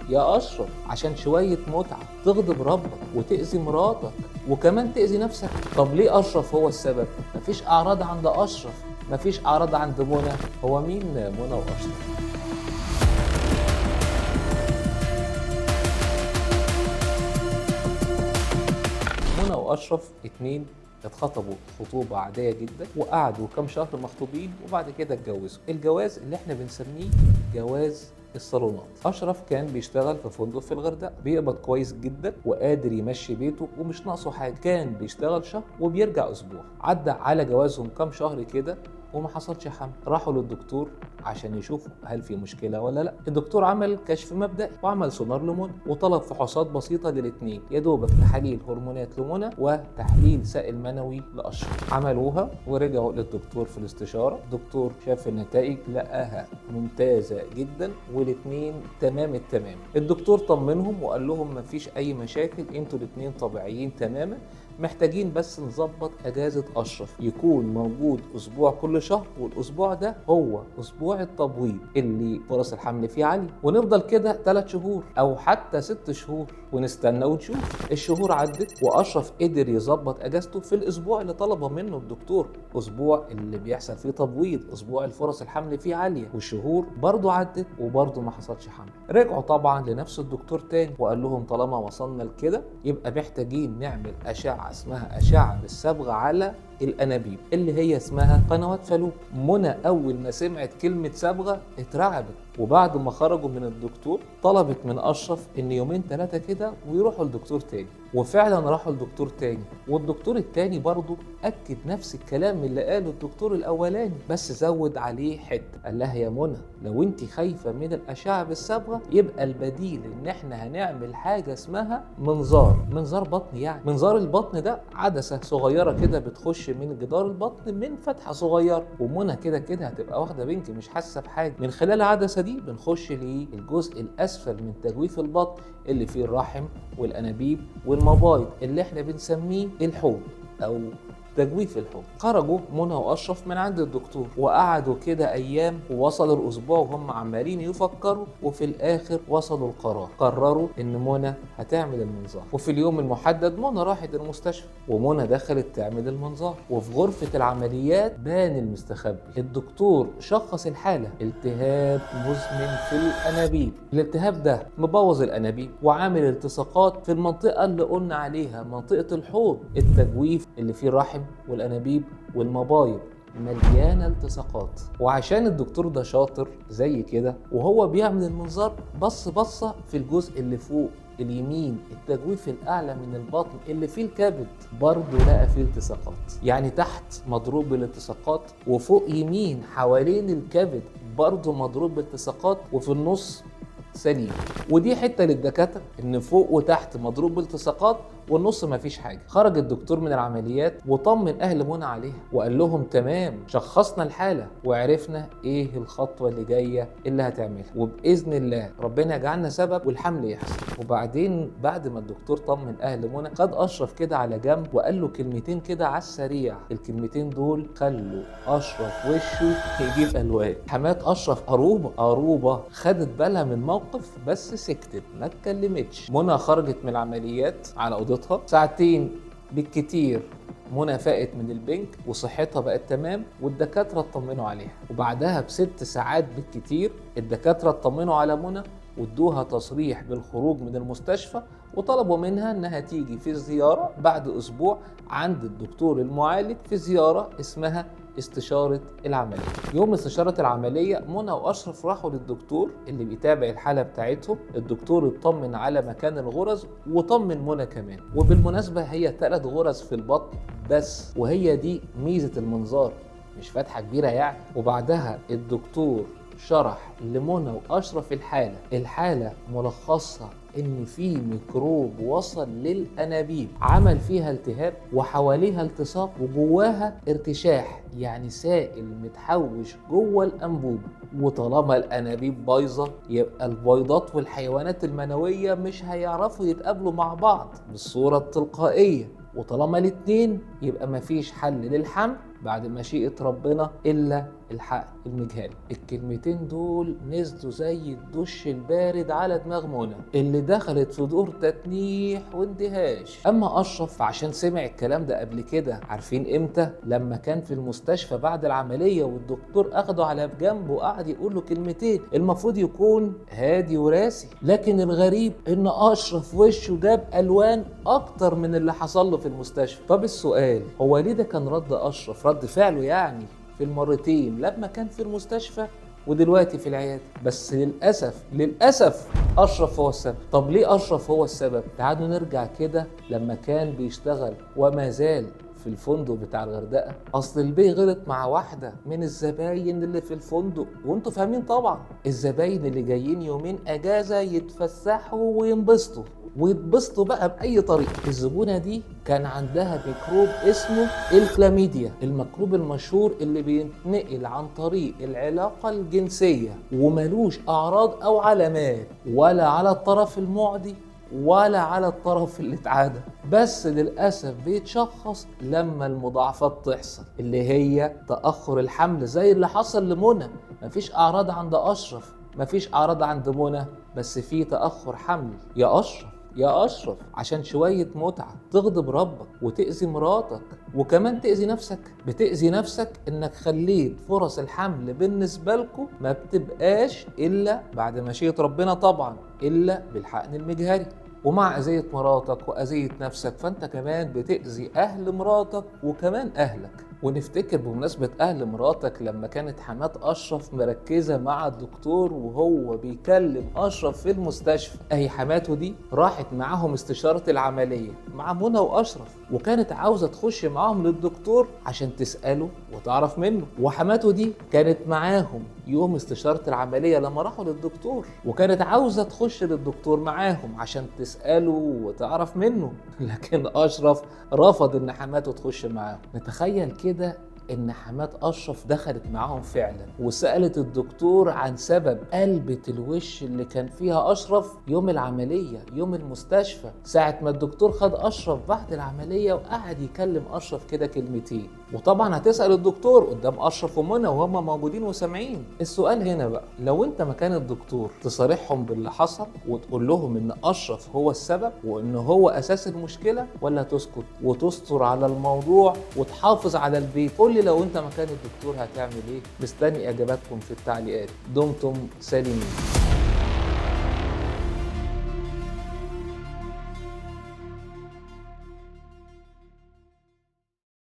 يا أشرف عشان شوية متعة تغضب ربك وتأذي مراتك وكمان تأذي نفسك؟ طب ليه أشرف هو السبب؟ مفيش أعراض عند أشرف، مفيش أعراض عند منى. هو مين منى وأشرف؟ منى وأشرف اتنين اتخطبوا خطوبة عادية جدا وقعدوا كام شهر مخطوبين وبعد كده اتجوزوا. الجواز اللي احنا بنسميه جواز الصالونات. أشرف كان بيشتغل في فندق في الغردقة، بيقبض كويس جدا وقادر يمشي بيته ومش ناقصه حاجة. كان بيشتغل شهر وبيرجع أسبوع. عدى على جوازهم كام شهر كده وما حصلش حمل. راحوا للدكتور عشان يشوفوا هل في مشكله ولا لا. الدكتور عمل كشف مبدئي وعمل سونار لمنى وطلب فحوصات بسيطه للاثنين، يا دوبك تحاليل هرمونات لمنى وتحليل سائل منوي لاشرف. عملوها ورجعوا للدكتور في الاستشاره. الدكتور شاف النتائج لقاها ممتازه جدا والاثنين تمام التمام. الدكتور طمنهم وقال لهم مفيش اي مشاكل، انتوا الاثنين طبيعيين تماما، محتاجين بس نظبط اجازه اشرف يكون موجود اسبوع كل شهر، والاسبوع ده هو اسبوع التبويض اللي فرص الحمل فيه عاليه، ونفضل كده 3 شهور او حتى 6 شهور ونستنى ونشوف. الشهور عدت واشرف قدر يظبط اجازته في الاسبوع اللي طلبه منه الدكتور، اسبوع اللي بيحصل فيه تبويض، اسبوع الفرص الحمل فيه عاليه. والشهور برضه عدت وبرضه ما حصلش حمل. رجعوا طبعا لنفس الدكتور تاني وقال لهم طالما وصلنا لكده يبقى محتاجين نعمل اشعه اسمها اشعه بالصبغه على الانابيب اللي هي اسمها قنوات فالوب. منى اول ما سمعت كلمه صبغه اترعبت، وبعد ما خرجوا من الدكتور طلبت من اشرف ان يومين 3 كده ويروحوا لدكتور تاني. وفعلا راحوا لدكتور تاني، والدكتور التاني برضه اكد نفس الكلام اللي قاله الدكتور الاولاني بس زود عليه حته. قال لها يا منى لو انت خايفه من الاشعه بالصبغه يبقى البديل ان احنا هنعمل حاجه اسمها منظار بطن. يعني منظار البطن ده عدسه صغيره كده بتخش من جدار البطن من فتحه صغيره، ومنى كده كده هتبقى واخده بنك مش حاسه بحاجه. من خلال العدسه دي بنخش للجزء الاسفل من تجويف البطن اللي فيه الرحم والانابيب والمبايض اللي احنا بنسميه الحوض او تجويف الحوض. خرجوا منى واشرف من عند الدكتور وقعدوا كده ايام ووصلوا الاسبوع وهم عمالين يفكروا، وفي الاخر وصلوا القرار. قرروا ان منى هتعمل المنظار. وفي اليوم المحدد منى راحت المستشفى ومنى دخلت تعمل المنظار. وفي غرفه العمليات بان المستخبي. الدكتور شخص الحاله التهاب مزمن في الانابيب. الالتهاب ده مبوظ الانابيب وعامل التصاقات في المنطقه اللي قلنا عليها منطقه الحوض، التجويف اللي فيه الرحم والانابيب والمبايض مليانه التصاقات. وعشان الدكتور ده شاطر زي كده وهو بيعمل المنظار بصه في الجزء اللي فوق اليمين، التجويف الاعلى من البطن اللي فيه الكبد، برضه لقى فيه التصاقات. يعني تحت مضروب بالالتصاقات، وفوق يمين حوالين الكبد برضه مضروب بالالتصاقات، وفي النص سليم. ودي حته للدكاتره ان فوق وتحت مضروب بالتصاقات والنص مفيش حاجه. خرج الدكتور من العمليات وطمن اهل منى عليها وقال لهم تمام، شخصنا الحاله وعرفنا ايه الخطوه اللي جايه اللي هتعملها، وباذن الله ربنا يجعلنا سبب والحمل يحصل. وبعدين بعد ما الدكتور طمن اهل منى خد اشرف كده على جنب وقال له كلمتين كده على السريع. الكلمتين دول خلوا اشرف وشه يجيب الوان. حمات اشرف قروبه خدت بالها من موقف بس سكتت ما اتكلمتش. منى خرجت من العمليات على اوضتها ساعتين بالكتير. منى فاقت من البنك وصحتها بقت تمام والدكاتره اطمنوا عليها. وبعدها ب6 ساعات بالكتير الدكاتره اطمنوا على منى وادوها تصريح بالخروج من المستشفى، وطلبوا منها انها تيجي في زياره بعد اسبوع عند الدكتور المعالج في زياره اسمها استشارة العملية. يوم استشارة العملية منى وأشرف راحوا للدكتور اللي بيتابع الحالة بتاعتهم. الدكتور اطمن على مكان الغرز وطمن منى كمان. وبالمناسبة هي 3 غرز في البطن بس، وهي دي ميزة المنظار، مش فتحة كبيرة يعني. وبعدها الدكتور شرح لمنى وأشرف الحالة ملخصها ان في ميكروب وصل للانابيب عمل فيها التهاب وحواليها التصاق وجواها ارتشاح، يعني سائل متحوش جوه الانبوب. وطالما الانابيب بايظه يبقى البيضات والحيوانات المنويه مش هيعرفوا يتقابلوا مع بعض بالصوره التلقائيه، وطالما الاتنين يبقى مفيش حل للحمل بعد مشيئة ربنا إلا الحقن المجهري. الكلمتين دول نزلوا زي الدش البارد على دماغ منى اللي دخلت في دور تتنيح واندهاش. اما اشرف فعشان سمع الكلام ده قبل كده، عارفين امتى؟ لما كان في المستشفى بعد العمليه والدكتور اخده على جنب وقعد يقول له كلمتين المفروض يكون هادي وراسي، لكن الغريب ان اشرف وشه جاب الوان اكتر من اللي حصل له في المستشفى. طب السؤال هو ليه ده كان رد اشرف، رد فعله يعني في المرتين لما كان في المستشفى ودلوقتي في العيادة؟ بس للأسف أشرف هو السبب. طب ليه أشرف هو السبب؟ تعالوا نرجع كده لما كان بيشتغل وما زال في الفندق بتاع الغردقة. أصل البيه غلط مع واحدة من الزباين اللي في الفندق، وانتوا فاهمين طبعا الزباين اللي جايين يومين أجازة يتفسحوا ويتبسطوا بقى بأي طريقة. الزبونة دي كان عندها ميكروب اسمه الكلاميديا، الميكروب المشهور اللي بينتقل عن طريق العلاقة الجنسية وملوش أعراض أو علامات ولا على الطرف المعدي ولا على الطرف اللي اتعادى، بس للأسف بيتشخص لما المضاعفات تحصل اللي هي تأخر الحمل زي اللي حصل لمنى. مفيش أعراض عند أشرف، مفيش أعراض عند منى، بس في تأخر حمل. يا أشرف عشان شوية متعة تغضب ربك وتأذي مراتك وكمان تأذي نفسك. بتأذي نفسك إنك خليت فرص الحمل بالنسبة لكم ما بتبقاش إلا بعد مشيئة ربنا طبعا، إلا بالحقن المجهري. ومع أذية مراتك وأذية نفسك فأنت كمان بتأذي أهل مراتك وكمان أهلك. ونفتكر بمناسبة أهل مراتك لما كانت حماة أشرف مركزة مع الدكتور وهو بيكلم أشرف في المستشفى، أهي حماته دي راحت معاهم استشارة العملية مع منى وأشرف، وكانت عاوزة تخش معاهم للدكتور عشان تسأله وتعرف منه. وحماته دي كانت معاهم يوم استشارة العملية لما راحوا للدكتور، وكانت عاوزة تخش للدكتور معاهم عشان تسأله وتعرف منه، لكن أشرف رفض إن حماته تخش معاهم. نتخيل كده إن حماة أشرف دخلت معاهم فعلا وسألت الدكتور عن سبب قلبة الوش اللي كان فيها أشرف يوم العملية، يوم المستشفى، ساعة ما الدكتور خد أشرف بعد العملية وقعد يكلم أشرف كده كلمتين. وطبعا هتسأل الدكتور قدام أشرف ومنى وهم موجودين وسامعين. السؤال هنا بقى، لو أنت مكان الدكتور تصارحهم باللي حصل وتقول لهم إن أشرف هو السبب وإن هو أساس المشكلة، ولا تسكت وتستر على الموضوع وتحافظ على البيت؟ قول لي لو أنت مكان الدكتور هتعمل إيه؟ مستني إجاباتكم في التعليقات. دمتم سالمين.